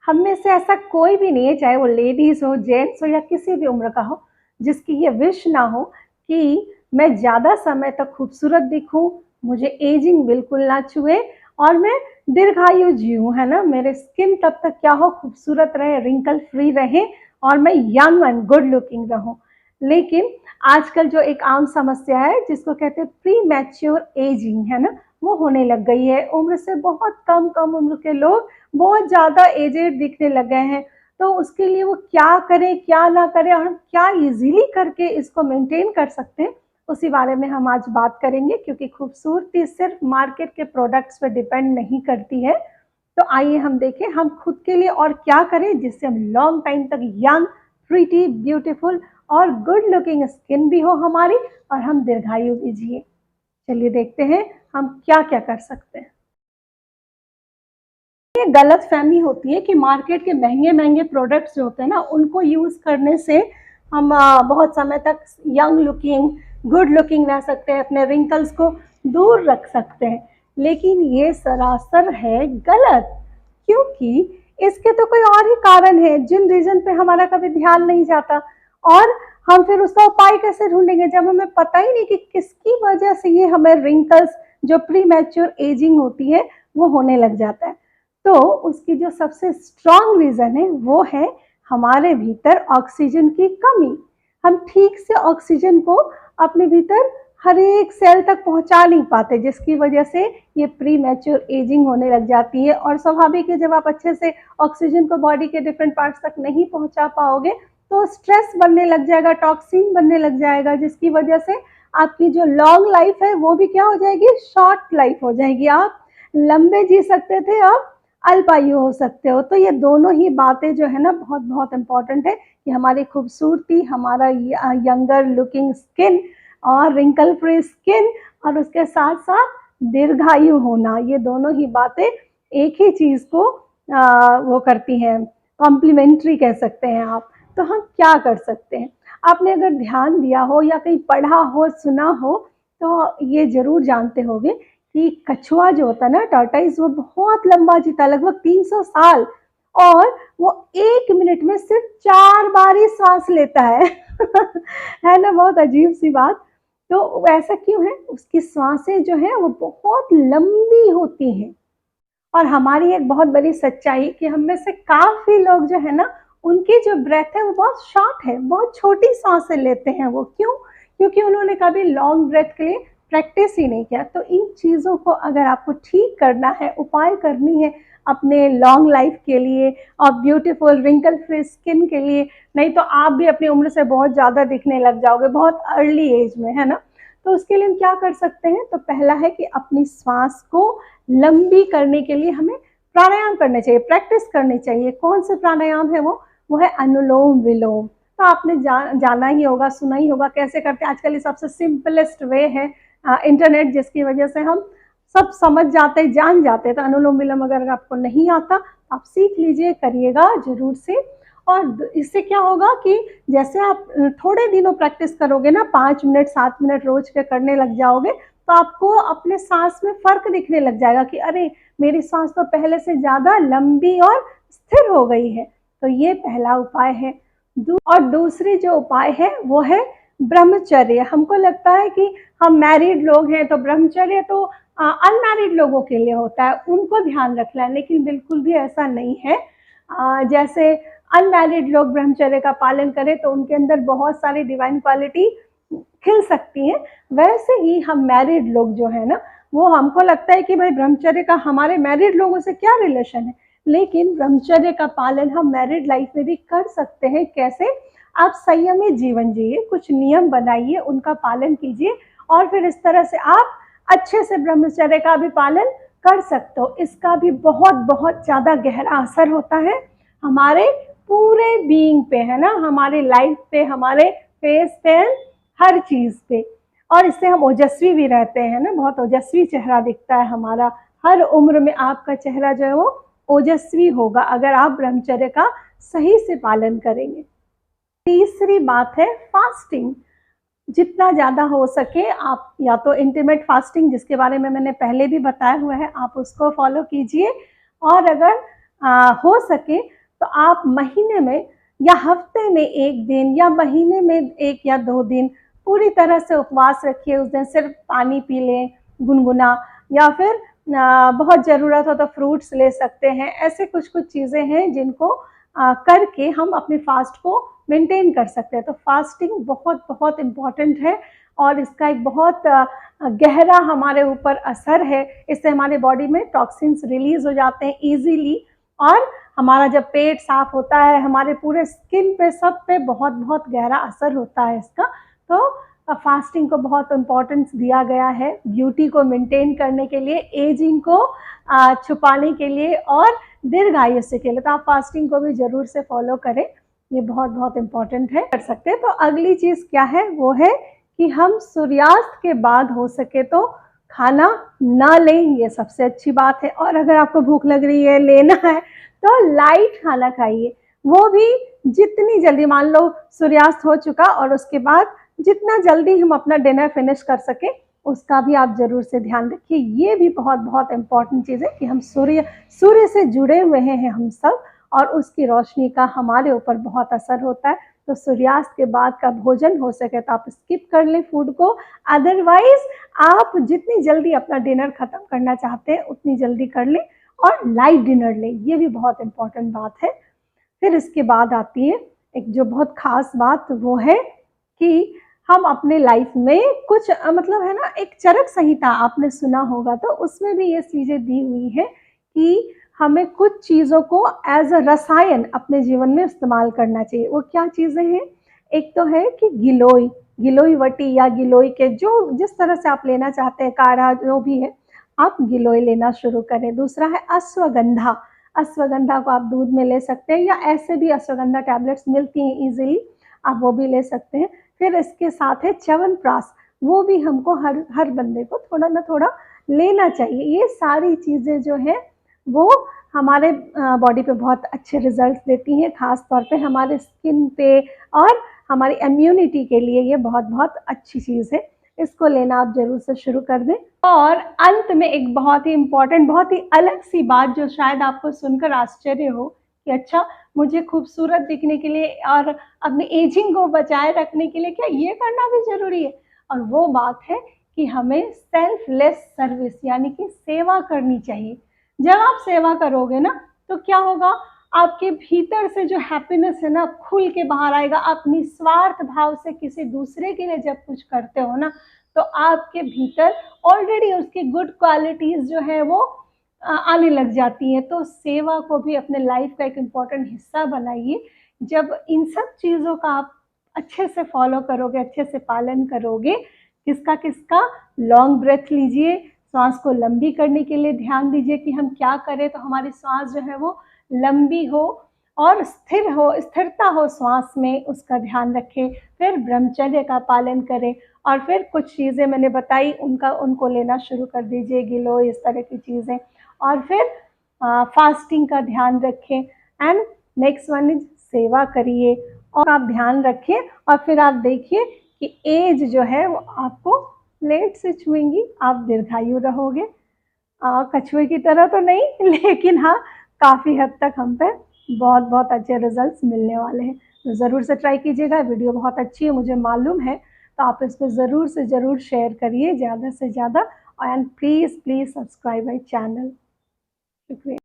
हम में से ऐसा कोई भी नहीं है, चाहे वो लेडीज़ हो, जेंट्स हो या किसी भी उम्र का हो, जिसकी ये विश ना हो कि मैं ज़्यादा समय तक खूबसूरत दिखूँ, मुझे एजिंग बिल्कुल ना छुए और मैं दीर्घायु जीऊँ, है ना? मेरे स्किन तब तक क्या हो, खूबसूरत रहे, रिंकल फ्री रहे और मैं यंग एंड गुड लुकिंग रहूँ। लेकिन आजकल जो एक आम समस्या है जिसको कहते हैं प्री मैच्योर एजिंग, है ना? वो होने लग गई है। उम्र से बहुत कम उम्र के लोग बहुत ज़्यादा एजेड दिखने लग गए हैं। तो उसके लिए वो क्या करें, क्या ना करें और हम क्या ईज़िली करके इसको मेंटेन कर सकते हैं, उसी बारे में हम आज बात करेंगे, क्योंकि खूबसूरती सिर्फ़ मार्केट के प्रोडक्ट्स पे डिपेंड नहीं करती है। तो आइए हम देखें हम खुद के लिए और क्या करें जिससे हम लॉन्ग टाइम तक यंग, प्रिटी, ब्यूटीफुल और गुड लुकिंग स्किन भी हो हमारी और हम दीर्घायु भी जिए। चलिए देखते हैं हम क्या-क्या कर सकते हैं। ये गलतफ़हमी होती है कि मार्केट के महँगे-महँगे प्रोडक्ट्स जो होते हैं ना, उनको यूज़ करने से हम बहुत समय तक यंग लुकिंग, गुड लुकिंग रह सकते हैं, अपने रिंकल्स को दूर रख सकते हैं। लेकिन ये सरासर है गलत, क्योंकि इसके तो कोई और ही कारण है, जिन रीज़न पे हमारा कभी ध्यान नहीं जाता और हम फिर उसका उपाय कैसे ढूँढेंगे जब हमें पता ही नहीं कि किसकी वजह से ये हमें रिंकल्स जो प्री मैच्योर एजिंग होती है, वो होने लग जाता है। तो उसकी जो सबसे स्ट्रॉन्ग रीज़न है वो है हमारे भीतर ऑक्सीजन की कमी। हम ठीक से ऑक्सीजन को अपने भीतर हर एक सेल तक पहुंचा नहीं पाते, जिसकी वजह से ये प्री मैच्योर एजिंग होने लग जाती है। और स्वाभाविक है, जब आप अच्छे से ऑक्सीजन को बॉडी के डिफरेंट पार्ट्स तक नहीं पहुंचा पाओगे तो स्ट्रेस बनने लग जाएगा, टॉक्सिन बनने लग जाएगा, जिसकी वजह से आपकी जो लॉन्ग लाइफ है वो भी क्या हो जाएगी, शॉर्ट लाइफ हो जाएगी। आप लंबे जी सकते थे, अब अल्पायु हो सकते हो। तो ये दोनों ही बातें जो है ना बहुत बहुत इम्पोर्टेंट है कि हमारी खूबसूरती, हमारा यंगर लुकिंग स्किन और रिंकल फ्री स्किन और उसके साथ साथ दीर्घायु होना, ये दोनों ही बातें एक ही चीज़ को वो करती हैं, कॉम्प्लीमेंट्री कह सकते हैं आप। तो हम क्या कर सकते हैं? आपने अगर ध्यान दिया हो या कहीं पढ़ा हो, सुना हो, तो ये ज़रूर जानते होंगे कि कछुआ जो होता है ना, टॉर्टोइस, वो बहुत लंबा जीता, लगभग 300 साल, और वो 1 मिनट में सिर्फ 4 बार ही सांस लेता है। है ना, बहुत अजीब सी बात। तो ऐसा क्यों है? उसकी सांसें जो है वो बहुत लंबी होती हैं। और हमारी एक बहुत बड़ी सच्चाई कि हम में से काफ़ी लोग जो है ना, उनकी जो ब्रेथ है वो बहुत शॉर्ट है, बहुत छोटी साँसें लेते हैं वो। क्यों? क्योंकि उन्होंने कभी लॉन्ग ब्रेथ के लिए प्रैक्टिस ही नहीं किया। तो इन चीज़ों को अगर आपको ठीक करना है, उपाय करनी है अपने लॉन्ग लाइफ के लिए और ब्यूटीफुल रिंकल फ्री स्किन के लिए, नहीं तो आप भी अपनी उम्र से बहुत ज़्यादा दिखने लग जाओगे, बहुत अर्ली एज में, है ना? तो उसके लिए हम क्या कर सकते हैं? तो पहला है कि अपनी श्वास को लंबी करने के लिए हमें प्राणायाम करने चाहिए, प्रैक्टिस करनी चाहिए। कौन से प्राणायाम है वो? वो है अनुलोम विलोम। तो आपने जाना ही होगा, सुना ही होगा कैसे करते हैं। आजकल ये सबसे सिंपलेस्ट वे है, इंटरनेट जिसकी वजह से हम सब समझ जाते हैं, जान जाते हैं। तो अनुलोम विलोम अगर आपको नहीं आता, आप सीख लीजिए, करिएगा ज़रूर से। और इससे क्या होगा कि जैसे आप थोड़े दिनों प्रैक्टिस करोगे ना, 5 मिनट 7 मिनट रोज़ के करने लग जाओगे, तो आपको अपने सांस में फ़र्क दिखने लग जाएगा कि अरे, मेरी सांस तो पहले से ज़्यादा लंबी और स्थिर हो गई है। तो ये पहला उपाय है। और दूसरी जो उपाय है वो है ब्रह्मचर्य। हमको लगता है कि हम मैरिड लोग हैं तो ब्रह्मचर्य तो अनमैरिड लोगों के लिए होता है, उनको ध्यान रखना है, लेकिन बिल्कुल भी ऐसा नहीं है। जैसे अनमैरिड लोग ब्रह्मचर्य का पालन करें तो उनके अंदर बहुत सारी डिवाइन क्वालिटी खिल सकती हैं। वैसे ही हम मैरिड लोग जो है ना, वो हमको लगता है कि भाई ब्रह्मचर्य का हमारे मैरिड लोगों से क्या रिलेशन है, लेकिन ब्रह्मचर्य का पालन हम मैरिड लाइफ में भी कर सकते हैं। कैसे? आप संयमित जीवन जिए, कुछ नियम बनाइए, उनका पालन कीजिए और फिर इस तरह से आप अच्छे से ब्रह्मचर्य का भी पालन कर सकते हो। इसका भी बहुत बहुत ज़्यादा गहरा असर होता है हमारे पूरे बीइंग पे, है ना, हमारे लाइफ पे, हमारे फेस पे, हर चीज़ पे। और इससे हम ओजस्वी भी रहते हैं ना, बहुत ओजस्वी चेहरा दिखता है हमारा। हर उम्र में आपका चेहरा जो है वो ओजस्वी होगा अगर आप ब्रह्मचर्य का सही से पालन करेंगे। तीसरी बात है फास्टिंग। जितना ज़्यादा हो सके आप या तो इंटरमिटेंट फास्टिंग, जिसके बारे में मैंने पहले भी बताया हुआ है, आप उसको फॉलो कीजिए। और अगर हो सके तो आप महीने में या हफ्ते में 1 दिन या महीने में 1 या 2 दिन पूरी तरह से उपवास रखिए। उस दिन सिर्फ पानी पी लें गुनगुना, या फिर बहुत ज़रूरत हो तो फ्रूट्स ले सकते हैं। ऐसे कुछ-कुछ चीज़ें हैं जिनको करके हम अपने फास्ट को मेंटेन कर सकते हैं। तो फास्टिंग बहुत इम्पॉर्टेंट है और इसका एक बहुत गहरा हमारे ऊपर असर है। इससे हमारे बॉडी में टॉक्सिन्स रिलीज़ हो जाते हैं ईज़िली, और हमारा जब पेट साफ होता है, हमारे पूरे स्किन पे, सब पे बहुत गहरा असर होता है इसका। तो फास्टिंग को बहुत इम्पोर्टेंस दिया गया है ब्यूटी को मेंटेन करने के लिए, एजिंग को छुपाने के लिए और दीर्घायुष्य के लिए। तो आप फास्टिंग को भी ज़रूर से फॉलो करें, ये बहुत इम्पॉर्टेंट है, कर सकते हैं। तो अगली चीज़ क्या है, वो है कि हम सूर्यास्त के बाद हो सके तो खाना ना लें, ये सबसे अच्छी बात है। और अगर आपको भूख लग रही है, लेना है, तो लाइट खाना खाइए, वो भी जितनी जल्दी, मान लो सूर्यास्त हो चुका और उसके बाद जितना जल्दी हम अपना डिनर फिनिश कर सके, उसका भी आप ज़रूर से ध्यान रखिए। ये भी बहुत इम्पॉर्टेंट चीज़ है कि हम सूर्य से जुड़े हुए हैं हम सब, और उसकी रोशनी का हमारे ऊपर बहुत असर होता है। तो सूर्यास्त के बाद का भोजन हो सके तो आप स्किप कर लें फूड को, अदरवाइज आप जितनी जल्दी अपना डिनर ख़त्म करना चाहते हैं उतनी जल्दी कर लें, और लाइट डिनर लें, ये भी बहुत इम्पॉर्टेंट बात है। फिर इसके बाद आती है एक जो बहुत ख़ास बात, वो है कि हम अपने लाइफ में कुछ मतलब है ना, एक चरक संहिता आपने सुना होगा, तो उसमें भी ये चीज़ें दी हुई हैं कि हमें कुछ चीज़ों को एज अ रसायन अपने जीवन में इस्तेमाल करना चाहिए। वो क्या चीज़ें हैं, एक तो है कि गिलोय वटी या गिलोय के, जो जिस तरह से आप लेना चाहते हैं, काढ़ा जो भी है, आप गिलोय लेना शुरू करें। दूसरा है अश्वगंधा, अश्वगंधा को आप दूध में ले सकते हैं, या ऐसे भी अश्वगंधा टैबलेट्स मिलती हैं ईजिली, आप वो भी ले सकते हैं। फिर इसके साथ है च्यवनप्राश, वो भी हमको हर बंदे को थोड़ा ना थोड़ा लेना चाहिए। ये सारी चीज़ें जो हैं वो हमारे बॉडी पे बहुत अच्छे रिजल्ट्स देती हैं, ख़ास तौर पे हमारे स्किन पे और हमारी इम्यूनिटी के लिए ये बहुत अच्छी चीज़ है। इसको लेना आप ज़रूर से शुरू कर दें। और अंत में एक बहुत ही इम्पॉर्टेंट, बहुत ही अलग सी बात, जो शायद आपको सुनकर आश्चर्य हो कि अच्छा, मुझे खूबसूरत दिखने के लिए और अपनी एजिंग को बचाए रखने के लिए क्या ये करना भी ज़रूरी है? और वो बात है कि हमें सेल्फलेस सर्विस यानी कि सेवा करनी चाहिए। जब आप सेवा करोगे ना, तो क्या होगा, आपके भीतर से जो हैप्पीनेस है ना, खुल के बाहर आएगा। आप निस्वार्थ भाव से किसी दूसरे के लिए जब कुछ करते हो ना, तो आपके भीतर ऑलरेडी उसकी गुड क्वालिटीज़ जो है वो आने लग जाती हैं। तो सेवा को भी अपने लाइफ का एक इम्पॉर्टेंट हिस्सा बनाइए। जब इन सब चीज़ों का आप अच्छे से फॉलो करोगे, अच्छे से पालन करोगे, किसका लॉन्ग ब्रेथ लीजिए, श्वास को लंबी करने के लिए ध्यान दीजिए कि हम क्या करें तो हमारी श्वास जो है वो लंबी हो और स्थिर हो, स्थिरता हो श्वास में, उसका ध्यान रखें। फिर ब्रह्मचर्य का पालन करें, और फिर कुछ चीज़ें मैंने बताई उनको लेना शुरू कर दीजिए, गिलोय, इस तरह की चीज़ें। और फिर फास्टिंग का ध्यान रखें, एंड नेक्स्ट वन इज सेवा करिए, और आप ध्यान रखें। और फिर आप देखिए कि एज जो है वो आपको लेट से छुएंगी, आप दीर्घायु रहोगे। कछुए की तरह तो नहीं, लेकिन हाँ, काफ़ी हद तक हम पे बहुत अच्छे रिजल्ट्स मिलने वाले हैं। तो ज़रूर से ट्राई कीजिएगा। वीडियो बहुत अच्छी है, मुझे मालूम है, तो आप इसको ज़रूर से ज़रूर शेयर करिए ज़्यादा से ज़्यादा, and please subscribe my channel. शुक्रिया।